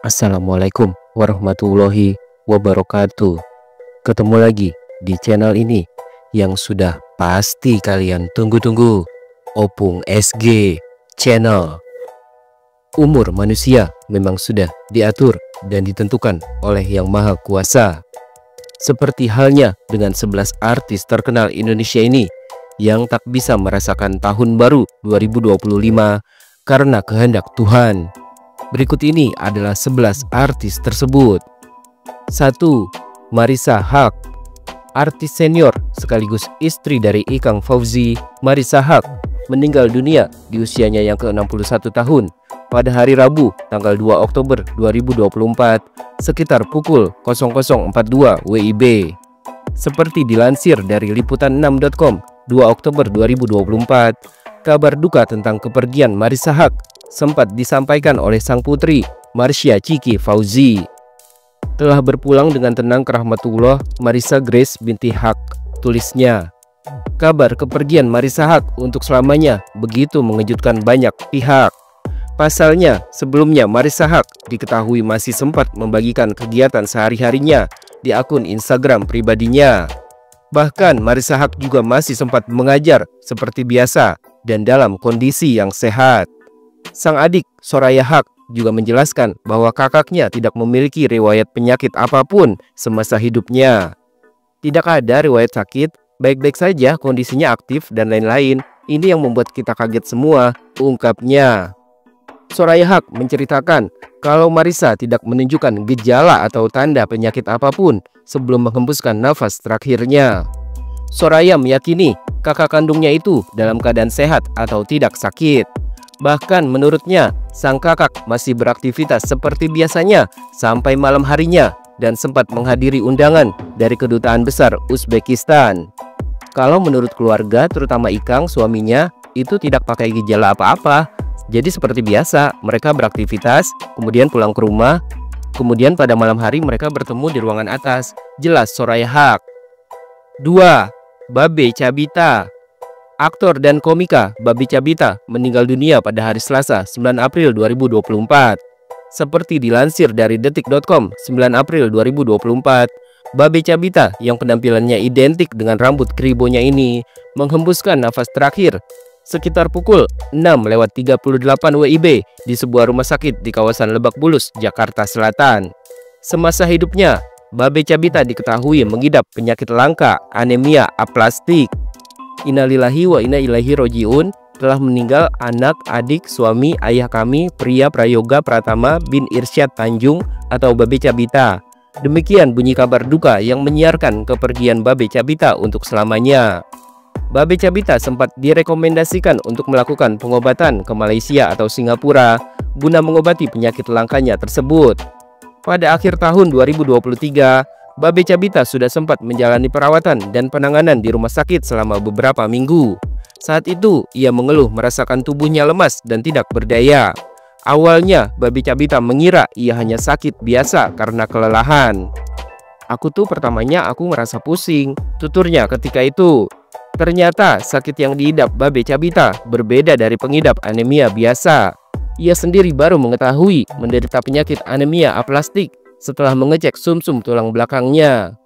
Assalamualaikum warahmatullahi wabarakatuh. Ketemu lagi di channel ini yang sudah pasti kalian tunggu-tunggu, Opung SG Channel. Umur manusia memang sudah diatur dan ditentukan oleh Yang Maha Kuasa. Seperti halnya dengan 11 artis terkenal Indonesia ini yang tak bisa merasakan tahun baru 2025 karena kehendak Tuhan. Berikut ini adalah 11 artis tersebut. 1. Marissa Haque. Artis senior sekaligus istri dari Ikang Fauzi, Marissa Haque meninggal dunia di usianya yang ke-61 tahun pada hari Rabu tanggal 2 Oktober 2024 sekitar pukul 00.42 WIB. Seperti dilansir dari liputan6.com 2 Oktober 2024, kabar duka tentang kepergian Marissa Haque sempat disampaikan oleh sang putri, Marsha Ciki Fauzi. Telah berpulang dengan tenang ke rahmatullah Marissa Grace binti Haque, tulisnya. Kabar kepergian Marissa Haque untuk selamanya begitu mengejutkan banyak pihak. Pasalnya, sebelumnya Marissa Haque diketahui masih sempat membagikan kegiatan sehari-harinya di akun Instagram pribadinya. Bahkan Marissa Haque juga masih sempat mengajar seperti biasa dan dalam kondisi yang sehat. Sang adik, Soraya Haque, juga menjelaskan bahwa kakaknya tidak memiliki riwayat penyakit apapun semasa hidupnya. Tidak ada riwayat sakit, baik-baik saja, kondisinya aktif dan lain-lain. Ini yang membuat kita kaget semua, ungkapnya. Soraya Haque menceritakan kalau Marissa tidak menunjukkan gejala atau tanda penyakit apapun sebelum menghembuskan nafas terakhirnya. Soraya meyakini kakak kandungnya itu dalam keadaan sehat atau tidak sakit. Bahkan menurutnya, sang kakak masih beraktivitas seperti biasanya sampai malam harinya dan sempat menghadiri undangan dari Kedutaan Besar Uzbekistan. Kalau menurut keluarga, terutama Ikang, suaminya, itu tidak pakai gejala apa-apa. Jadi seperti biasa, mereka beraktivitas, kemudian pulang ke rumah, kemudian pada malam hari mereka bertemu di ruangan atas, jelas Soraya Haque. 2. Babe Cabita. Aktor dan komika Babe Cabita meninggal dunia pada hari Selasa 9 April 2024. Seperti dilansir dari detik.com 9 April 2024, Babe Cabita yang penampilannya identik dengan rambut kribonya ini menghembuskan nafas terakhir sekitar pukul 6:38 WIB di sebuah rumah sakit di kawasan Lebak Bulus, Jakarta Selatan. Semasa hidupnya, Babe Cabita diketahui mengidap penyakit langka anemia aplastik. Innalillahi wa inna ilaihi rojiun. Telah meninggal anak, adik, suami, ayah kami, pria Prayoga Pratama bin Irsyad Tanjung atau Babe Cabita. Demikian bunyi kabar duka yang menyiarkan kepergian Babe Cabita untuk selamanya. Babe Cabita sempat direkomendasikan untuk melakukan pengobatan ke Malaysia atau Singapura guna mengobati penyakit langkanya tersebut. Pada akhir tahun 2023, Babe Cabita sudah sempat menjalani perawatan dan penanganan di rumah sakit selama beberapa minggu. Saat itu, ia mengeluh merasakan tubuhnya lemas dan tidak berdaya. Awalnya, Babe Cabita mengira ia hanya sakit biasa karena kelelahan. Pertamanya aku merasa pusing, tuturnya ketika itu. Ternyata sakit yang diidap Babe Cabita berbeda dari pengidap anemia biasa. Ia sendiri baru mengetahui menderita penyakit anemia aplastik setelah mengecek sumsum tulang belakangnya.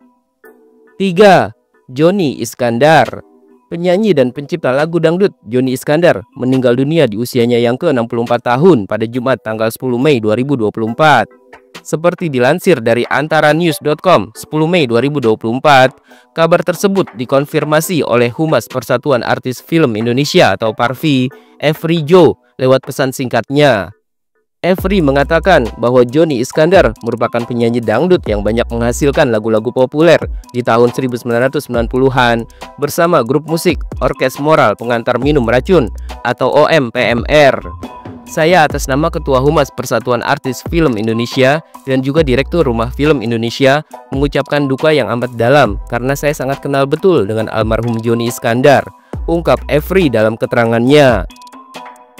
3. Johnny Iskandar. Penyanyi dan pencipta lagu dangdut Johnny Iskandar meninggal dunia di usianya yang ke-64 tahun pada Jumat tanggal 10 Mei 2024. Seperti dilansir dari antaranews.com 10 Mei 2024, kabar tersebut dikonfirmasi oleh Humas Persatuan Artis Film Indonesia atau PARFI, Every Joe, lewat pesan singkatnya. Every mengatakan bahwa Johnny Iskandar merupakan penyanyi dangdut yang banyak menghasilkan lagu-lagu populer di tahun 1990-an bersama grup musik Orkes Moral Pengantar Minum Racun atau OMPMR. Saya atas nama Ketua Humas Persatuan Artis Film Indonesia dan juga Direktur Rumah Film Indonesia mengucapkan duka yang amat dalam karena saya sangat kenal betul dengan almarhum Johnny Iskandar, ungkap Every dalam keterangannya.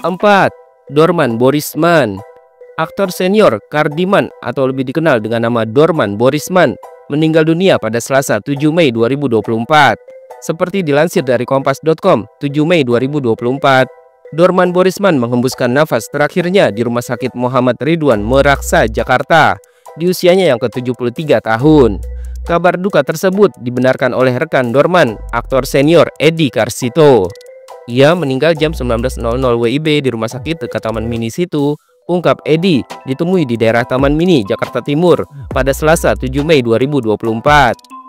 4. Dorman Borisman. Aktor senior Kardiman atau lebih dikenal dengan nama Dorman Borisman meninggal dunia pada Selasa 7 Mei 2024. Seperti dilansir dari kompas.com 7 Mei 2024, Dorman Borisman menghembuskan nafas terakhirnya di Rumah Sakit Muhammad Ridwan Meraksa, Jakarta, di usianya yang ke-73 tahun. Kabar duka tersebut dibenarkan oleh rekan Dorman, aktor senior Edi Karsito. Ia meninggal jam 19.00 WIB di Rumah Sakit dekat Taman Mini situ, ungkap Edi, ditemui di daerah Taman Mini, Jakarta Timur pada Selasa 7 Mei 2024.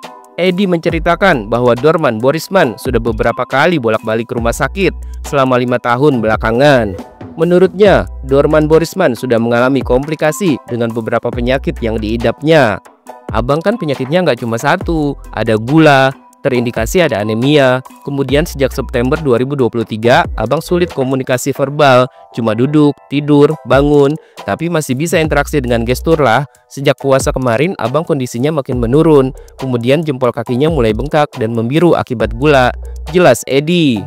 Edi menceritakan bahwa Dorman Borisman sudah beberapa kali bolak-balik ke rumah sakit selama 5 tahun belakangan. Menurutnya, Dorman Borisman sudah mengalami komplikasi dengan beberapa penyakit yang diidapnya. Abang kan penyakitnya nggak cuma satu, ada gula, terindikasi ada anemia. Kemudian sejak September 2023, abang sulit komunikasi verbal, cuma duduk, tidur, bangun, tapi masih bisa interaksi dengan gestur lah. Sejak puasa kemarin, abang kondisinya makin menurun. Kemudian jempol kakinya mulai bengkak dan membiru akibat gula. Jelas Edi.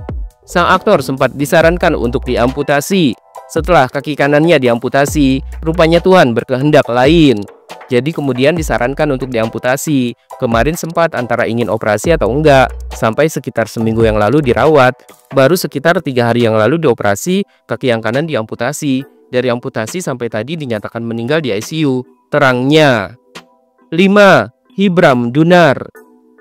Sang aktor sempat disarankan untuk diamputasi. Setelah kaki kanannya diamputasi, rupanya Tuhan berkehendak lain. Jadi kemudian disarankan untuk diamputasi. Kemarin sempat antara ingin operasi atau enggak, sampai sekitar seminggu yang lalu dirawat. Baru sekitar 3 hari yang lalu dioperasi, kaki yang kanan diamputasi. Dari amputasi sampai tadi dinyatakan meninggal di ICU. Terangnya. 5. Hibram Dunar.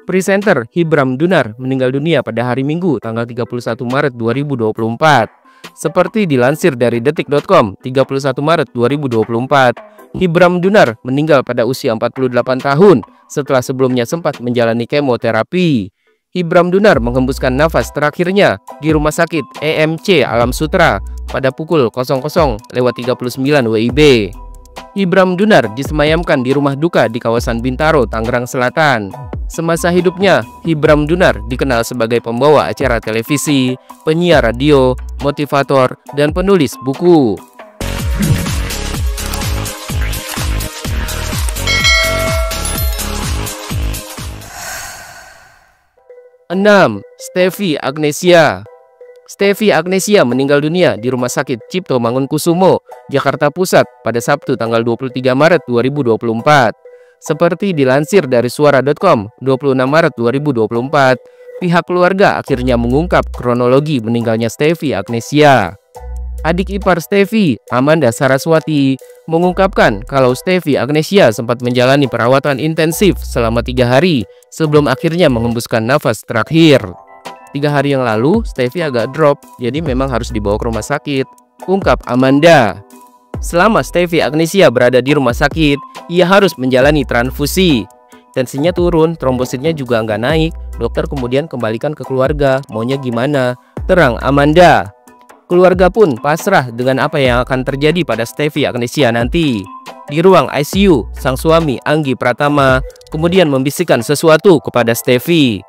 Presenter Hibram Dunar meninggal dunia pada hari Minggu tanggal 31 Maret 2024. Seperti dilansir dari detik.com, 31 Maret 2024, Hibram Dunar meninggal pada usia 48 tahun setelah sebelumnya sempat menjalani kemoterapi. Hibram Dunar menghembuskan nafas terakhirnya di Rumah Sakit EMC Alam Sutera pada pukul 00.39 WIB. Hibram Dunar disemayamkan di rumah duka di kawasan Bintaro, Tangerang Selatan. Semasa hidupnya, Hibram Dunar dikenal sebagai pembawa acara televisi, penyiar radio, motivator, dan penulis buku. 6. Stevi Agnesia. Stevi Agnesia meninggal dunia di Rumah Sakit Cipto Mangunkusumo, Jakarta Pusat pada Sabtu tanggal 23 Maret 2024. Seperti dilansir dari suara.com, 26 Maret 2024, pihak keluarga akhirnya mengungkap kronologi meninggalnya Stevi Agnesia. Adik ipar Stevi, Amanda Saraswati, mengungkapkan kalau Stevi Agnesia sempat menjalani perawatan intensif selama 3 hari sebelum akhirnya menghembuskan nafas terakhir. 3 hari yang lalu, Stevi agak drop, jadi memang harus dibawa ke rumah sakit, ungkap Amanda. Selama Stevi Agnesia berada di rumah sakit, ia harus menjalani transfusi. Tensinya turun, trombositnya juga nggak naik. Dokter kemudian kembalikan ke keluarga, maunya gimana? Terang Amanda. Keluarga pun pasrah dengan apa yang akan terjadi pada Stevi Agnesia nanti. Di ruang ICU, sang suami Anggi Pratama kemudian membisikkan sesuatu kepada Stevi.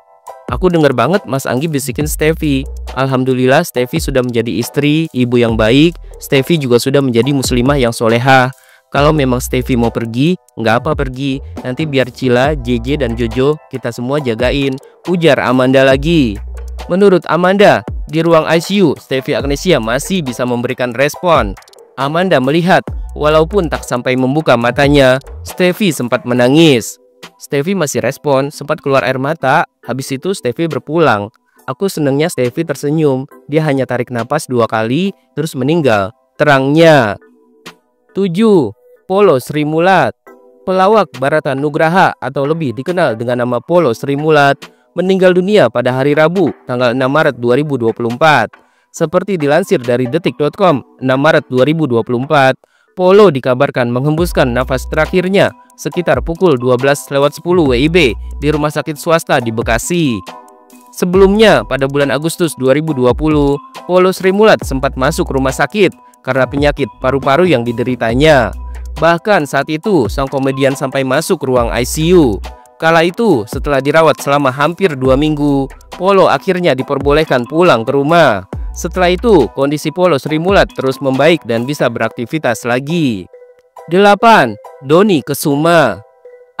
Aku dengar banget Mas Anggi bisikin Stevi. Alhamdulillah Stevi sudah menjadi istri, ibu yang baik. Stevi juga sudah menjadi muslimah yang solehah. Kalau memang Stevi mau pergi, nggak apa pergi. Nanti biar Cila, JJ, dan Jojo kita semua jagain, ujar Amanda lagi. Menurut Amanda, di ruang ICU, Stevi Agnesia masih bisa memberikan respon. Amanda melihat, walaupun tak sampai membuka matanya, Stevi sempat menangis. Stevi masih respon, sempat keluar air mata. Habis itu Stevi berpulang. Aku senengnya Stevi tersenyum. Dia hanya tarik napas 2 kali, terus meninggal. Terangnya. 7. Polo Sri Mulat. Pelawak Barata Nugraha atau lebih dikenal dengan nama Polo Sri Mulat meninggal dunia pada hari Rabu, tanggal 6 Maret 2024. Seperti dilansir dari detik.com, 6 Maret 2024, Polo dikabarkan menghembuskan nafas terakhirnya sekitar pukul 12.10 WIB di rumah sakit swasta di Bekasi. Sebelumnya, pada bulan Agustus 2020, Polo Sri Mulat sempat masuk rumah sakit karena penyakit paru-paru yang dideritanya. Bahkan saat itu, sang komedian sampai masuk ruang ICU. Kala itu, setelah dirawat selama hampir 2 minggu, Polo akhirnya diperbolehkan pulang ke rumah. Setelah itu, kondisi Polo Sri Mulat terus membaik dan bisa beraktivitas lagi. 8. Dony Kesuma.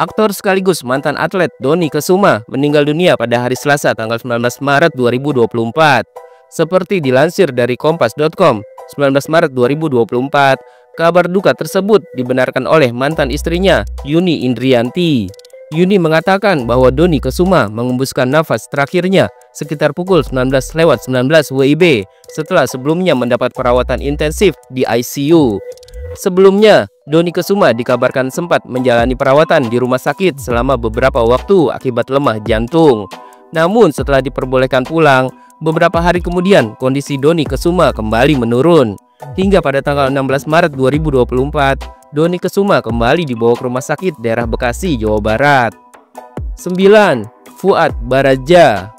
Aktor sekaligus mantan atlet Dony Kesuma meninggal dunia pada hari Selasa tanggal 19 Maret 2024. Seperti dilansir dari kompas.com, 19 Maret 2024, kabar duka tersebut dibenarkan oleh mantan istrinya, Yuni Indrianti. Yuni mengatakan bahwa Dony Kesuma mengembuskan nafas terakhirnya sekitar pukul 19:19 WIB setelah sebelumnya mendapat perawatan intensif di ICU. Sebelumnya, Dony Kesuma dikabarkan sempat menjalani perawatan di rumah sakit selama beberapa waktu akibat lemah jantung. Namun setelah diperbolehkan pulang, beberapa hari kemudian kondisi Dony Kesuma kembali menurun. Hingga pada tanggal 16 Maret 2024, Dony Kesuma kembali dibawa ke rumah sakit daerah Bekasi, Jawa Barat. 9. Fuad Baraja.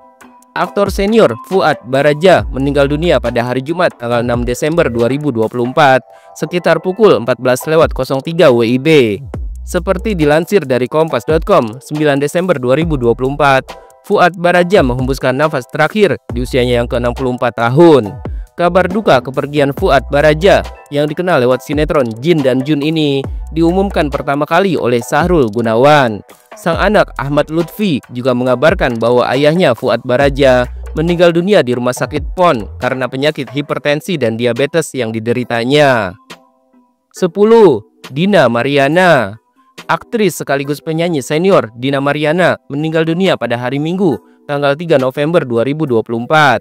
Aktor senior Fuad Baraja meninggal dunia pada hari Jumat tanggal 6 Desember 2024 sekitar pukul 14:03 WIB. Seperti dilansir dari kompas.com, 9 Desember 2024, Fuad Baraja menghembuskan nafas terakhir di usianya yang ke-64 tahun. Kabar duka kepergian Fuad Baraja yang dikenal lewat sinetron Jin dan Jun ini diumumkan pertama kali oleh Sahrul Gunawan. Sang anak Ahmad Lutfi juga mengabarkan bahwa ayahnya Fuad Baraja meninggal dunia di rumah sakit PON karena penyakit hipertensi dan diabetes yang dideritanya. 10. Dina Mariana. Aktris sekaligus penyanyi senior Dina Mariana meninggal dunia pada hari Minggu tanggal 3 November 2024.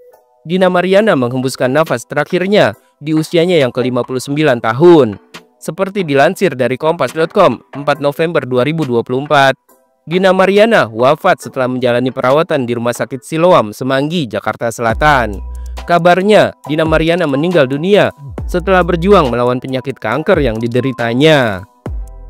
Dina Mariana menghembuskan nafas terakhirnya di usianya yang ke-59 tahun. Seperti dilansir dari kompas.com, 4 November 2024, Dina Mariana wafat setelah menjalani perawatan di Rumah Sakit Siloam, Semanggi, Jakarta Selatan. Kabarnya, Dina Mariana meninggal dunia setelah berjuang melawan penyakit kanker yang dideritanya.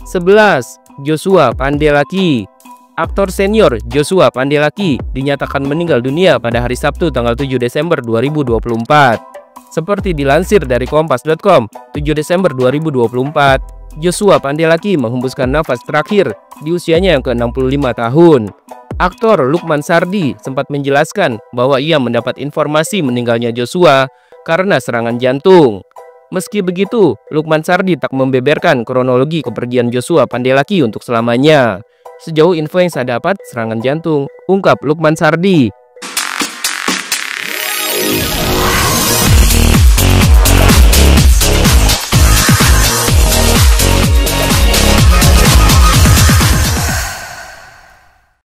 11. Joshua Pandelaki. Aktor senior Joshua Pandelaki dinyatakan meninggal dunia pada hari Sabtu tanggal 7 Desember 2024. Seperti dilansir dari kompas.com, 7 Desember 2024, Joshua Pandelaki menghembuskan nafas terakhir di usianya yang ke-65 tahun. Aktor Lukman Sardi sempat menjelaskan bahwa ia mendapat informasi meninggalnya Joshua karena serangan jantung. Meski begitu, Lukman Sardi tak membeberkan kronologi kepergian Joshua Pandelaki untuk selamanya. Sejauh info yang saya dapat, serangan jantung, ungkap Lukman Sardi.